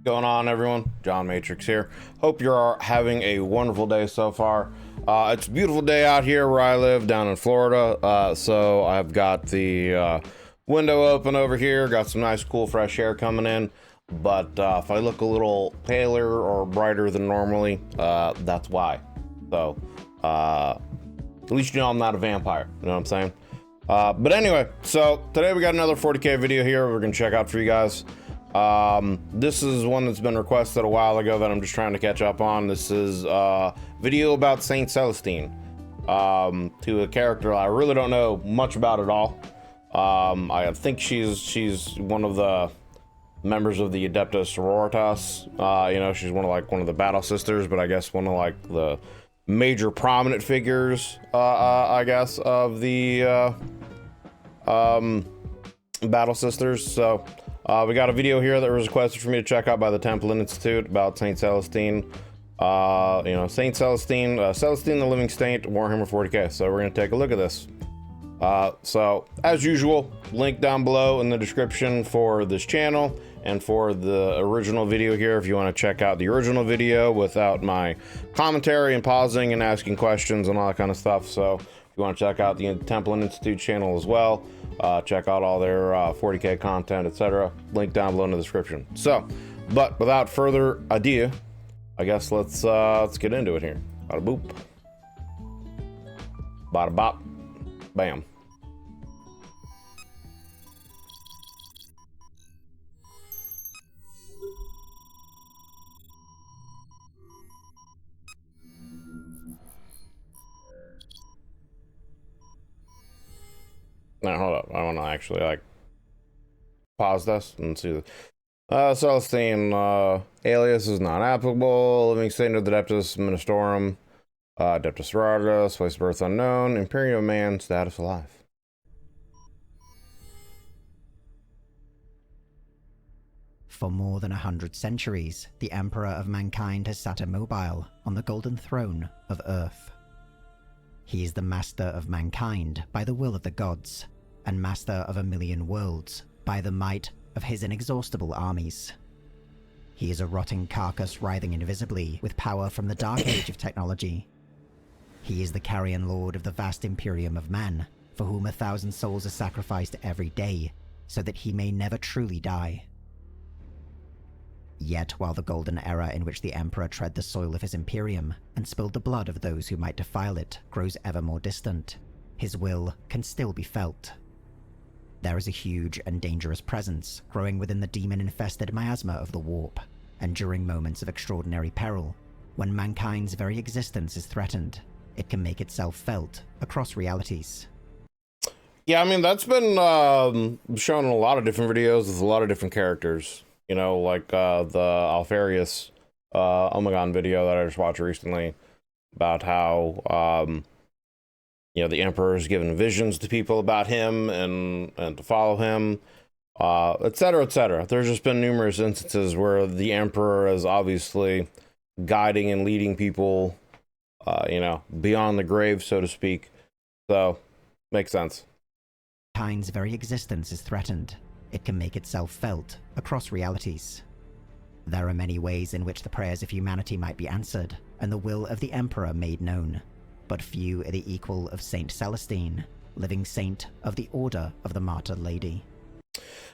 Going on, everyone? John Matrix here. Hope you're having a wonderful day so far. It's a beautiful day out here where I live down in Florida. So I've got the window open over here, got some nice cool fresh air coming in. But if I look a little paler or brighter than normally, that's why. So at least you know I'm not a vampire, you know what I'm saying? But anyway, so today we got another 40k video here we're gonna check out for you guys. This is one that's been requested a while ago that I'm just trying to catch up on. This is a video about Saint Celestine, to a character I really don't know much about at all. I think she's one of the members of the Adeptus Sororitas. You know, she's one of the battle sisters, but I guess one of like the major prominent figures, I guess, of the battle sisters. So we got a video here that was requested for me to check out by the Templin Institute about Saint Celestine. You know, Saint Celestine, Celestine the Living Saint, Warhammer 40k. So we're gonna take a look at this. So as usual, link down below in the description for this channel and for the original video here if you want to check out the original video without my commentary and pausing and asking questions and all that kind of stuff. So if you want to check out the Templin Institute channel as well, check out all their 40k content, etc. Link down below in the description. So, but without further ado, I guess let's get into it here. Bada boop, bada bop, bam. Now hold up, I want to actually like pause this and see. Celestine, alias is not applicable. Living Saint of the Adeptus Ministorum, Adeptus Sororitas, place of birth unknown, Imperium man, status alive. For more than 100 centuries, the Emperor of Mankind has sat immobile on the golden throne of Earth. He is the master of mankind by the will of the gods, and master of a million worlds by the might of his inexhaustible armies. He is a rotting carcass writhing invisibly with power from the dark age of technology. He is the carrion lord of the vast Imperium of man, for whom 1,000 souls are sacrificed every day, so that he may never truly die. Yet, while the golden era in which the Emperor tread the soil of his Imperium and spilled the blood of those who might defile it grows ever more distant, his will can still be felt. There is a huge and dangerous presence growing within the demon-infested miasma of the warp, and during moments of extraordinary peril, when mankind's very existence is threatened, it can make itself felt across realities. Yeah, I mean, that's been shown in a lot of different videos with a lot of different characters. You know, like the Alfarius Omegon video that I just watched recently about how, you know, the Emperor is given visions to people about him and to follow him, etc., etc. There's just been numerous instances where the Emperor is obviously guiding and leading people, you know, beyond the grave, so to speak. So, makes sense. Mankind's very existence is threatened. It can make itself felt across realities. There are many ways in which the prayers of humanity might be answered, and the will of the Emperor made known, but few are the equal of Saint Celestine, living saint of the Order of the Martyr Lady.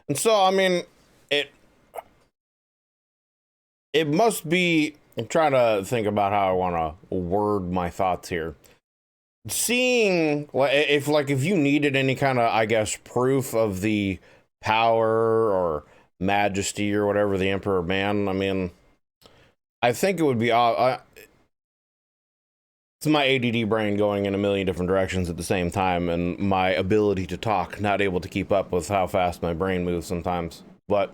And so, I mean, it must be, I'm trying to think about how I want to word my thoughts here. Seeing, if you needed any kind of, I guess, proof of the power or majesty or whatever the Emperor man, I mean, I think it would be it's my ADD brain going in a million different directions at the same time, and my ability to talk not able to keep up with how fast my brain moves sometimes. But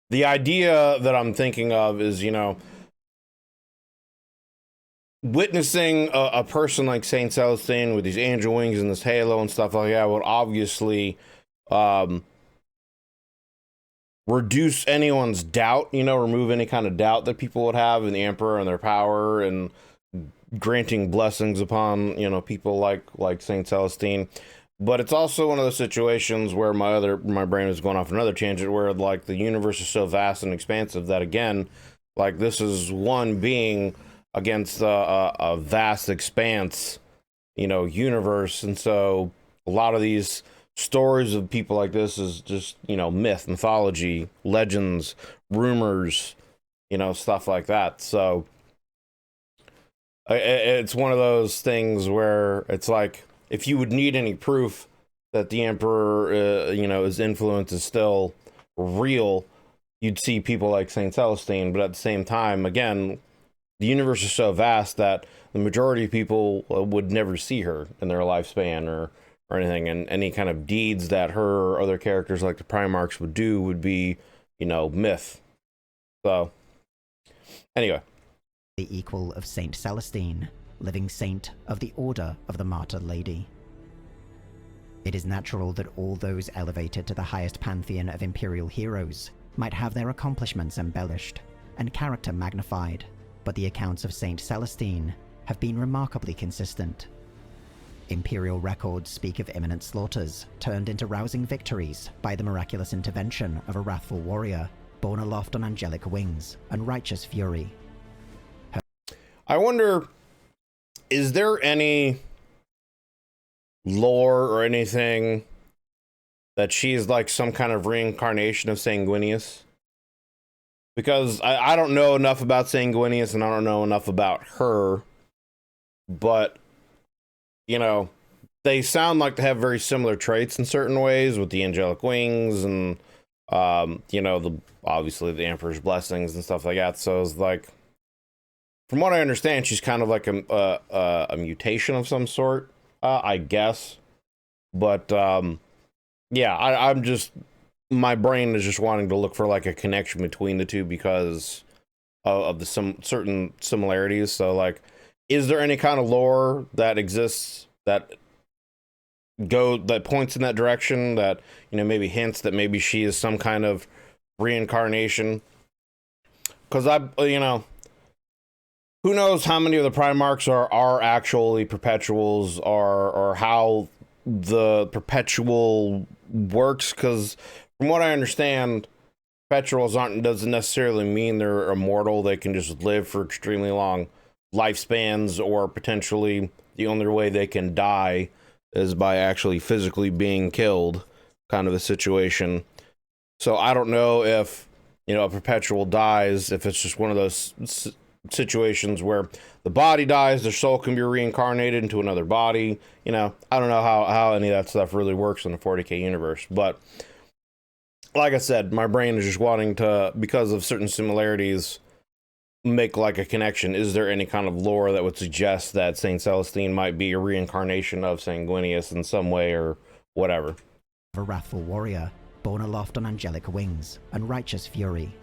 the idea that I'm thinking of is, you know, witnessing a person like Saint Celestine with these angel wings and this halo and stuff like that would obviously reduce anyone's doubt, you know, remove any kind of doubt that people would have in the Emperor and their power, and granting blessings upon, you know, people like Saint Celestine. But it's also one of those situations where my brain is going off another tangent where like the universe is so vast and expansive that again, like this is one being against a vast expanse, you know, universe. And so a lot of these stories of people like this is just, you know, myth, mythology, legends, rumors, you know, stuff like that. So it's one of those things where it's like, if you would need any proof that the Emperor, you know, his influence is still real, you'd see people like Saint Celestine. But at the same time, again, the universe is so vast that the majority of people would never see her in their lifespan or anything. And any kind of deeds that her or other characters like the Primarchs would do would be, you know, myth. So, anyway. The equal of Saint Celestine, living saint of the Order of the Martyr Lady. It is natural that all those elevated to the highest pantheon of imperial heroes might have their accomplishments embellished and character magnified, but the accounts of Saint Celestine have been remarkably consistent. Imperial records speak of imminent slaughters turned into rousing victories by the miraculous intervention of a wrathful warrior borne aloft on angelic wings and righteous fury. I wonder, is there any lore or anything that she's like some kind of reincarnation of Sanguinius? Because I don't know enough about Sanguinius and I don't know enough about her, but, you know, they sound like they have very similar traits in certain ways with the angelic wings and, you know, obviously the Emperor's blessings and stuff like that. So it's like, from what I understand, she's kind of like a mutation of some sort, I guess. But yeah, I'm just, my brain is just wanting to look for like a connection between the two because of the certain similarities. So like, is there any kind of lore that exists that points in that direction, that, you know, maybe hints that maybe she is some kind of reincarnation? Because you know, who knows how many of the Primarchs are actually perpetuals, or how the perpetual works? Because from what I understand, perpetuals doesn't necessarily mean they're immortal. They can just live for extremely long lifespans, or potentially the only way they can die is by actually physically being killed, kind of a situation. So I don't know if, you know, a perpetual dies, if it's just one of those situations where the body dies, their soul can be reincarnated into another body. You know, I don't know how any of that stuff really works in the 40k universe, but like I said, my brain is just wanting to, because of certain similarities, make like a connection. Is there any kind of lore that would suggest that Saint Celestine might be a reincarnation of Sanguinius in some way or whatever? A wrathful warrior borne aloft on angelic wings and righteous fury.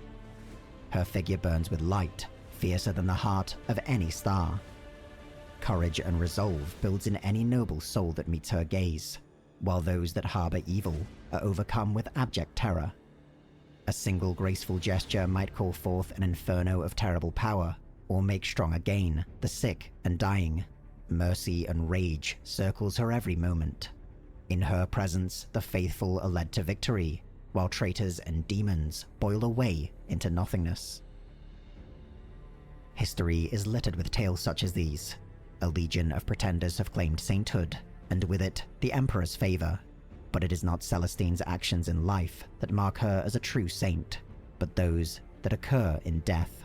Her figure burns with light, fiercer than the heart of any star. Courage and resolve builds in any noble soul that meets her gaze, while those that harbor evil are overcome with abject terror. A single graceful gesture might call forth an inferno of terrible power, or make strong again the sick and dying. Mercy and rage circles her every moment. In her presence, the faithful are led to victory, while traitors and demons boil away into nothingness. History is littered with tales such as these. A legion of pretenders have claimed sainthood, and with it, the Emperor's favor. But it is not Celestine's actions in life that mark her as a true saint, but those that occur in death.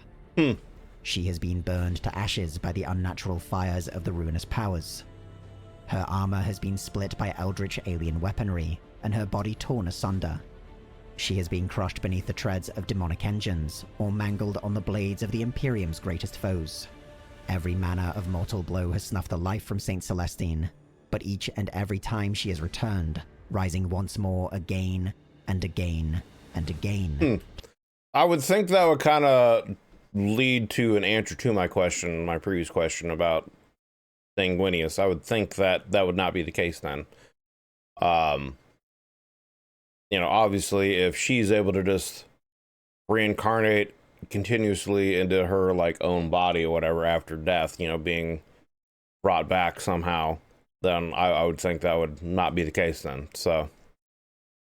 She has been burned to ashes by the unnatural fires of the ruinous powers. Her armor has been split by eldritch alien weaponry, and her body torn asunder. She has been crushed beneath the treads of demonic engines, or mangled on the blades of the Imperium's greatest foes. Every manner of mortal blow has snuffed the life from Saint Celestine, but each and every time she has returned, rising once more again and again and again. I would think that would kind of lead to an answer to my previous question about Sanguinius. I would think that that would not be the case then. You know, obviously, if she's able to just reincarnate continuously into her like own body or whatever after death, you know, being brought back somehow, then I would think that would not be the case then. So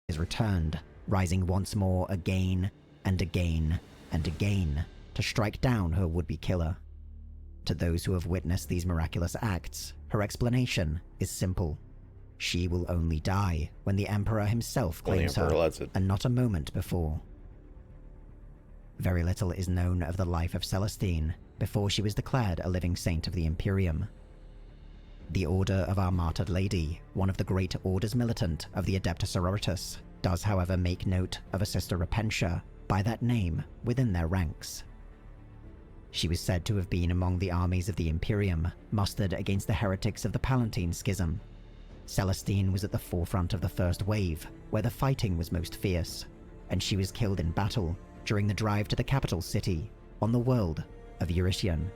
is returned, rising once more again and again and again to strike down her would-be killer. To those who have witnessed these miraculous acts, her explanation is simple. She will only die when the Emperor himself claims her, and not a moment before. Very little is known of the life of Celestine before she was declared a living saint of the Imperium. The Order of Our Martyred Lady, one of the great orders militant of the Adeptus Sororitas, does however make note of a Sister Repentia by that name within their ranks. She was said to have been among the armies of the Imperium, mustered against the heretics of the Palatine Schism. Celestine was at the forefront of the first wave, where the fighting was most fierce, and she was killed in battle during the drive to the capital city on the world of Eurytion.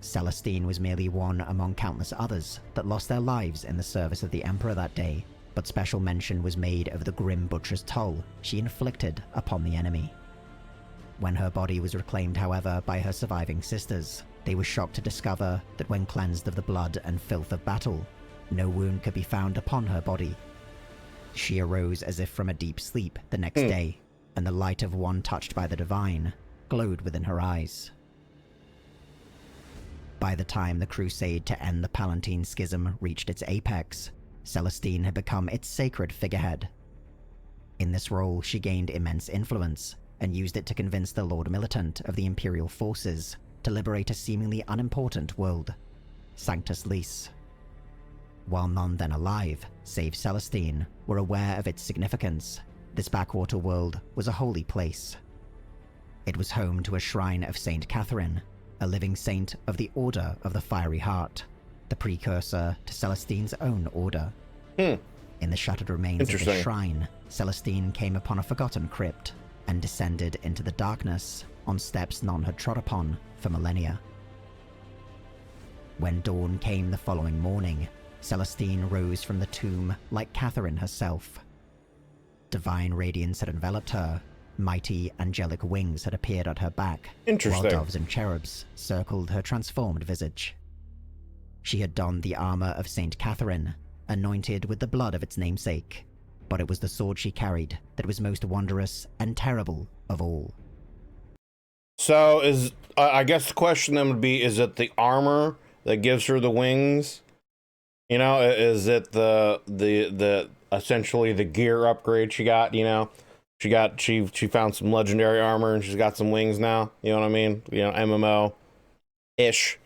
Celestine was merely one among countless others that lost their lives in the service of the Emperor that day, but special mention was made of the grim butcher's toll she inflicted upon the enemy. When her body was reclaimed, however, by her surviving sisters, they were shocked to discover that when cleansed of the blood and filth of battle, no wound could be found upon her body. She arose as if from a deep sleep the next day, and the light of one touched by the divine glowed within her eyes. By the time the crusade to end the Palatine Schism reached its apex, Celestine had become its sacred figurehead. In this role, she gained immense influence, and used it to convince the Lord Militant of the Imperial forces to liberate a seemingly unimportant world, Sanctus Lys. While none then alive, save Celestine, were aware of its significance, this backwater world was a holy place. It was home to a shrine of Saint Catherine, a living saint of the Order of the Fiery Heart, the precursor to Celestine's own order. In the shattered remains of this shrine, Celestine came upon a forgotten crypt, and descended into the darkness on steps none had trod upon for millennia. When dawn came the following morning, Celestine rose from the tomb like Catherine herself. Divine radiance had enveloped her, mighty angelic wings had appeared at her back, while doves and cherubs circled her transformed visage. She had donned the armor of Saint Catherine, anointed with the blood of its namesake, but it was the sword she carried that was most wondrous and terrible of all. So I guess the question then would be, is it the armor that gives her the wings? You know, is it the essentially the gear upgrade she got, you know? She found some legendary armor and she's got some wings now, you know what I mean? You know, MMO-ish.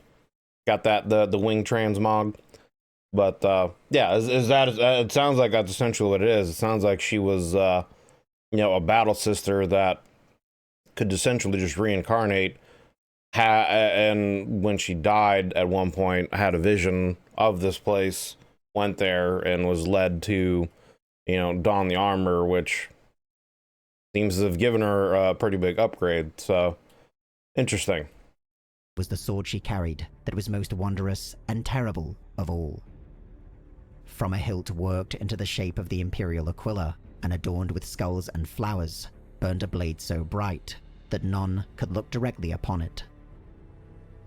Got that, the wing transmog. But yeah, is that it sounds like that's essentially what it is. It sounds like she was you know, a battle sister that could essentially just reincarnate, and when she died at one point had a vision of this place, went there and was led to, you know, don the armor, which seems to have given her a pretty big upgrade. So interesting. Was the sword she carried that was most wondrous and terrible of all. From a hilt worked into the shape of the Imperial Aquila and adorned with skulls and flowers, burned a blade so bright that none could look directly upon it.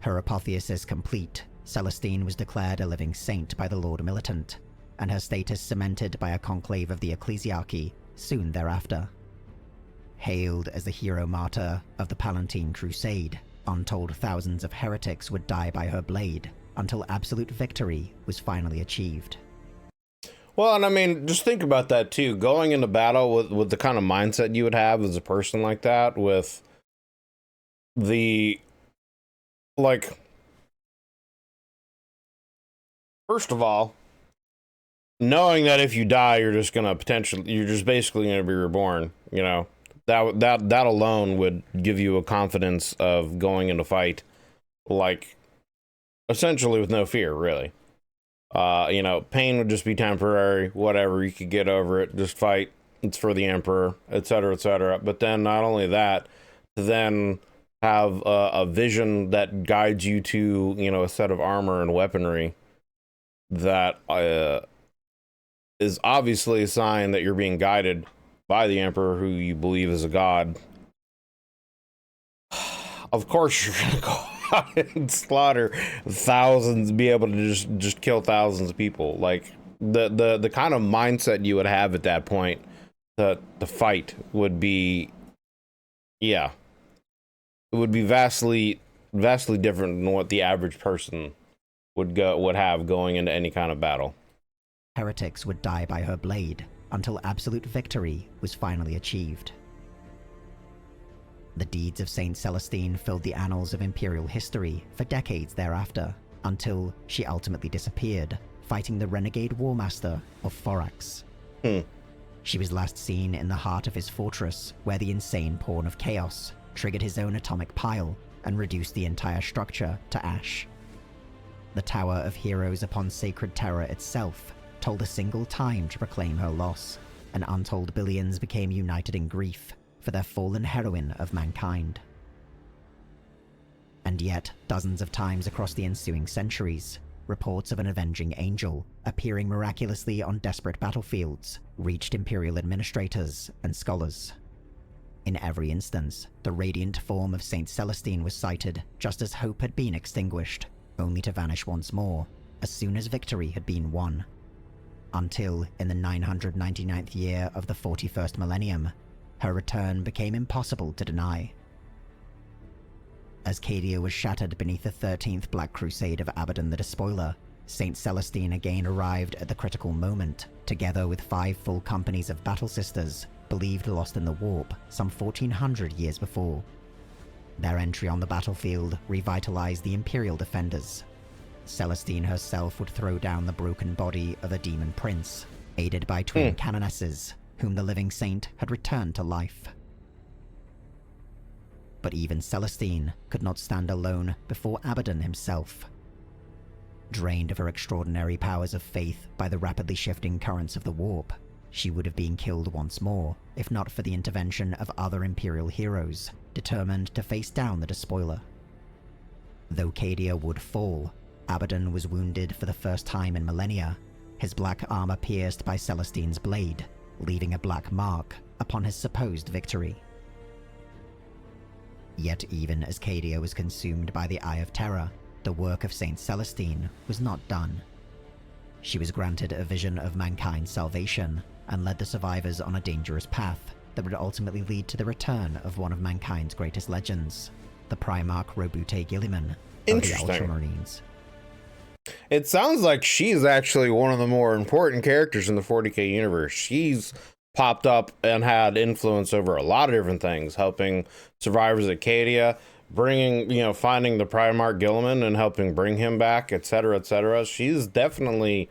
Her apotheosis complete, Celestine was declared a living saint by the Lord Militant, and her status cemented by a conclave of the ecclesiarchy soon thereafter. Hailed as the hero martyr of the Palatine Crusade, untold thousands of heretics would die by her blade until absolute victory was finally achieved. Well, and I mean, just think about that too. Going into battle with the kind of mindset you would have as a person like that, with the, like, first of all, knowing that if you die, you're just basically gonna be reborn, you know, that alone would give you a confidence of going into fight, like, essentially with no fear, really. You know, pain would just be temporary, whatever, you could get over it, just fight, it's for the Emperor, etc., etc. But then not only that, then have a vision that guides you to, you know, a set of armor and weaponry that is obviously a sign that you're being guided by the Emperor, who you believe is a god. Of course you're gonna go out and slaughter thousands, be able to just kill thousands of people. Like the kind of mindset you would have at that point, the fight would be, yeah, it would be vastly different than what the average person would have going into any kind of battle. Heretics would die by her blade until absolute victory was finally achieved. The deeds of Saint Celestine filled the annals of Imperial history for decades thereafter, until she ultimately disappeared, fighting the renegade warmaster of Thorax. She was last seen in the heart of his fortress, where the insane Pawn of Chaos triggered his own atomic pile and reduced the entire structure to ash. The Tower of Heroes upon Sacred Terror itself told a single time to proclaim her loss, and untold billions became united in grief for their fallen heroine of mankind. And yet, dozens of times across the ensuing centuries, reports of an avenging angel appearing miraculously on desperate battlefields reached Imperial administrators and scholars. In every instance, the radiant form of Saint Celestine was sighted just as hope had been extinguished, only to vanish once more as soon as victory had been won. Until, in the 999th year of the 41st millennium, her return became impossible to deny. As Cadia was shattered beneath the 13th Black Crusade of Abaddon the Despoiler, Saint Celestine again arrived at the critical moment, together with 5 full companies of battle sisters believed lost in the warp some 1400 years before. Their entry on the battlefield revitalized the Imperial defenders. Celestine herself would throw down the broken body of a demon prince, aided by twin canonesses, whom the living saint had returned to life. But even Celestine could not stand alone before Abaddon himself. Drained of her extraordinary powers of faith by the rapidly shifting currents of the warp, she would have been killed once more, if not for the intervention of other Imperial heroes, determined to face down the Despoiler. Though Cadia would fall, Abaddon was wounded for the first time in millennia, his black armor pierced by Celestine's blade, leaving a black mark upon his supposed victory. Yet even as Cadia was consumed by the Eye of Terror, the work of Saint Celestine was not done. She was granted a vision of mankind's salvation, and led the survivors on a dangerous path that would ultimately lead to the return of one of mankind's greatest legends, the Primarch Robute Guilliman of the Ultramarines. It sounds like she's actually one of the more important characters in the 40k universe. She's popped up and had influence over a lot of different things, helping survivors at Cadia, bringing, finding the Primarch Guilliman and helping bring him back, etc., etc. She's definitely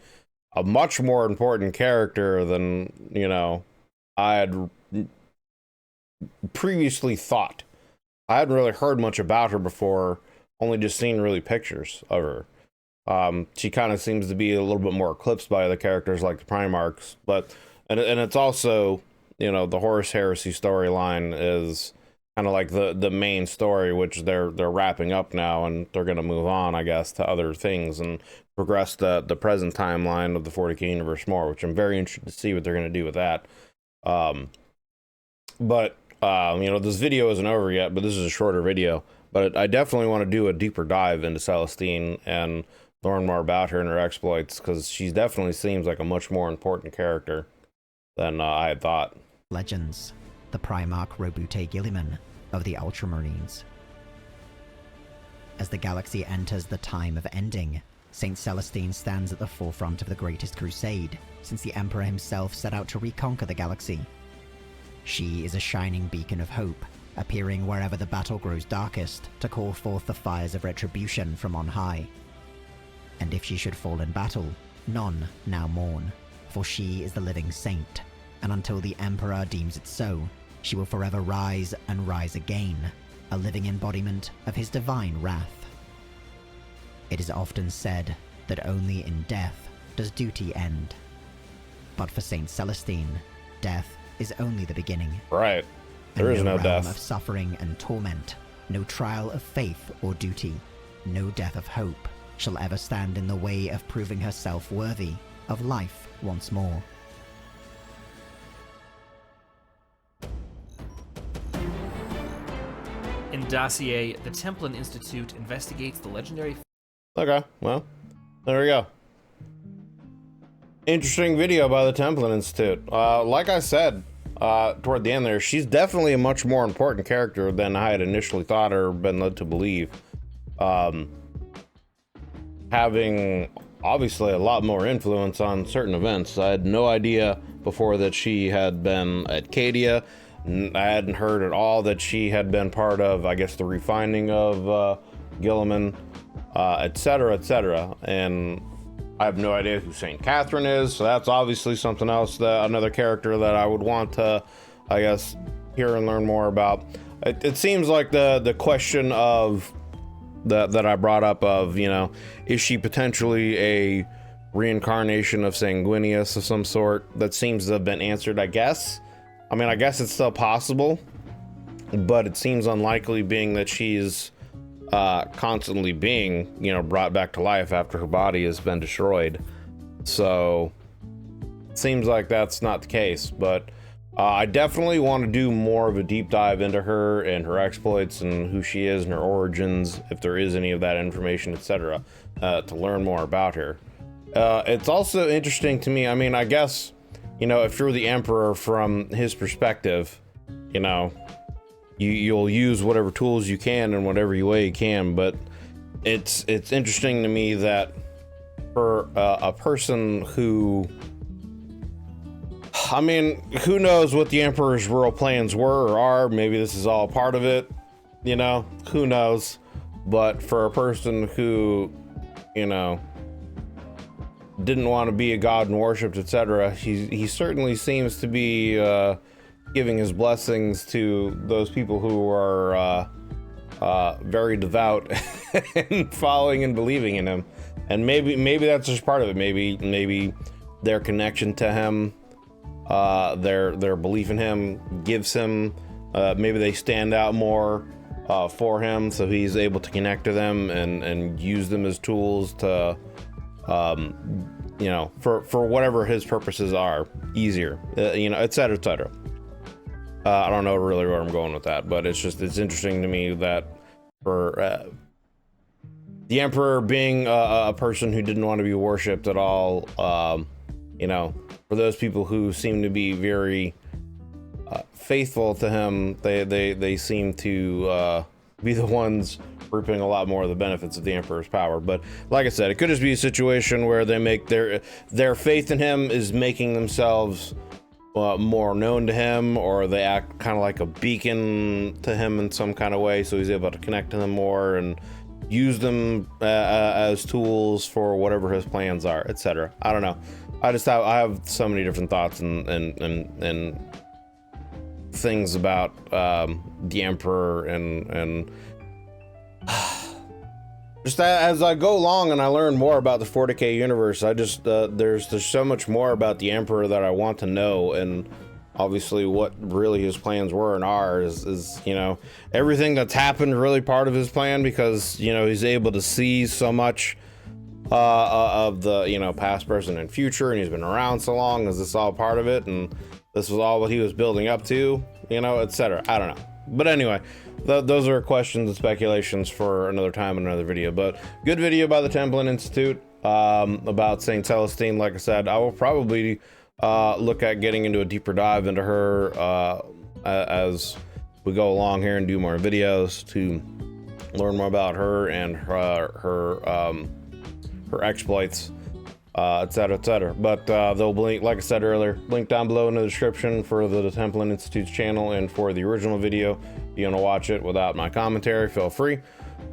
a much more important character than, I had previously thought. I hadn't really heard much about her before, only just seen really pictures of her. She kind of seems to be a little bit more eclipsed by the characters like the Primarchs, and it's also, the Horus Heresy storyline is kind of like the main story, which they're wrapping up now, and they're going to move on, I guess, to other things and progress the present timeline of the 40k universe more, which I'm very interested to see what they're going to do with that. This video isn't over yet, but this is a shorter video. But I definitely want to do a deeper dive into Celestine and learn more about her and her exploits, because she definitely seems like a much more important character than I had thought. Legends, the Primarch Robute Guilliman of the Ultramarines. As the galaxy enters the time of ending, Saint Celestine stands at the forefront of the greatest crusade since the Emperor himself set out to reconquer the galaxy. She is a shining beacon of hope, appearing wherever the battle grows darkest to call forth the fires of retribution from on high. And if she should fall in battle, none now mourn, for she is the living saint, and until the Emperor deems it so, she will forever rise and rise again, a living embodiment of his divine wrath. It is often said that only in death does duty end. But for Saint Celestine, death is only the beginning. Right. There is no death. Of suffering and torment, no trial of faith or duty, no death of hope shall ever stand in the way of proving herself worthy of life once more. In dossier, the Templin Institute investigates the legendary... Okay, well, there we go. Interesting video by the Templin Institute. Like I said, toward the end there, she's definitely a much more important character than I had initially thought or been led to believe. Having obviously a lot more influence on certain events. I had no idea before that she had been at Cadia. I hadn't heard at all that she had been part of, I guess, the refining of Guilliman, etc., etc. And I have no idea who Saint Catherine is, so that's obviously something else, that another character that I would want to, I guess, hear and learn more about. It seems like the question of that I brought up of, you know, is she potentially a reincarnation of Sanguinius of some sort? That seems to have been answered, I guess. I mean, I guess it's still possible, but it seems unlikely, being that she's constantly being, you know, brought back to life after her body has been destroyed. So it seems like that's not the case, but I definitely want to do more of a deep dive into her and her exploits and who she is and her origins, if there is any of that information, etc., to learn more about her. It's also interesting to me, I mean, I guess, you know, if you're the Emperor, from his perspective, you know, you'll use whatever tools you can in whatever way you can, but it's interesting to me that for a person who, I mean, who knows what the Emperor's real plans were or are. Maybe this is all part of it, you know, who knows. But for a person who, you know, didn't want to be a god and worshipped, etc., he certainly seems to be giving his blessings to those people who are very devout and following and believing in him. And maybe that's just part of it. Maybe their connection to him, their belief in him gives him, maybe they stand out more for him, so he's able to connect to them and use them as tools to, you know, for whatever his purposes are, easier, you know, etc., etc. I don't know really where I'm going with that, but it's interesting to me that for the Emperor being a person who didn't want to be worshipped at all, you know, for those people who seem to be very faithful to him, they seem to be the ones reaping a lot more of the benefits of the Emperor's power. But like I said, it could just be a situation where they make their faith in him is making themselves more known to him, or they act kind of like a beacon to him in some kind of way, so he's able to connect to them more and use them as tools for whatever his plans are, etc. I don't know. I have so many different thoughts and things about the Emperor and just as I go along and I learn more about the 40k universe, I just there's so much more about the Emperor that I want to know, and obviously what really his plans were and are is, you know, everything that's happened really part of his plan, because, you know, he's able to see so much of the, you know, past, present, and future, and he's been around so long. Is this all part of it, and this was all what he was building up to, you know, etc.? I don't know. But anyway, those are questions and speculations for another time in another video. But good video by the Templin Institute about Saint Celestine. Like I said, I will probably look at getting into a deeper dive into her as we go along here and do more videos to learn more about her and her exploits, etc., etc. But they'll link, like I said earlier, link down below in the description for the Templin Institute's channel and for the original video. If you want to watch it without my commentary, feel free.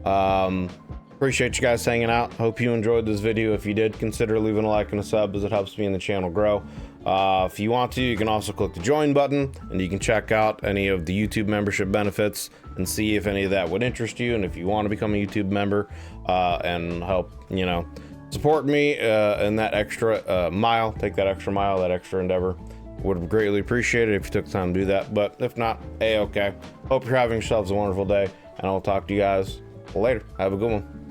Appreciate you guys hanging out. Hope you enjoyed this video. If you did, consider leaving a like and a sub, as it helps me and the channel grow. If you want to, you can also click the join button, and you can check out any of the YouTube membership benefits and see if any of that would interest you. And if you want to become a YouTube member and help, you know, support me in that extra mile, take that extra mile, that extra endeavor, would greatly appreciate it if you took the time to do that. But if not, okay. Hope you're having yourselves a wonderful day, and I'll talk to you guys later. Have a good one.